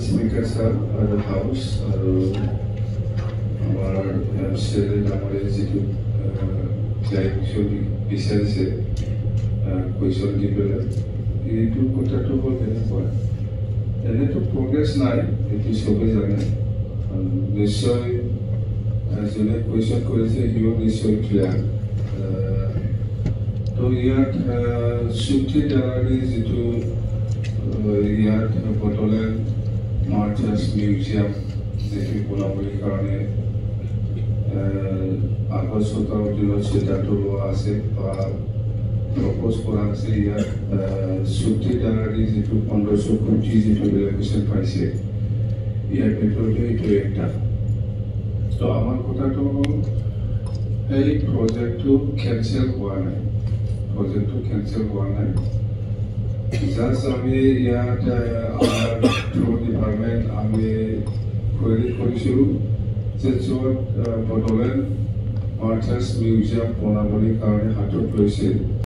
Speaker sir of the House, our Sri Ramar Institute, বিচাৰিছে question দি পেলাই এইটো কথাটো হ'ল এনেকুৱা এনেতো প্ৰগ্ৰেছ নাই এইটো চবেই জানে নিশ্চয় যোনে কুৱেশ্যন কৰিছে সিও নিশ্চয় ক্লিয়াৰ তো ইয়াত চুক্তি দ্বাৰাই যিটো ইয়াত বটলেণ্ড মাৰ্চাৰ্ছ মিউজিয়াম যিটো বনাবলৈ কাৰণে আগষ্ট 17 দিনত সিদ্ধান্ত লোৱা আছে বা প্ৰপ'জ কৰা আছে ইয়াত চুক্তি দ্বাৰাই যিটো 1500 কোটি যিটো এলোকেশ্যন পাইছে ইয়াৰ ভিতৰতে এইটো একটা তো আমাৰ কথাটো হ'ল এই প্ৰজেক্টটো কেঞ্চেল হোৱা নাই জাষ্ট আমি ইয়াত আমাৰ ডিপাৰ্টমেণ্ট আমি কুৱেৰি কৰিছিলোঁ যে য'ত বটলেণ্ড মাৰ্চাৰ্ছ মিউজিয়াম বনাবলৈ কাৰণে হাতত লৈছে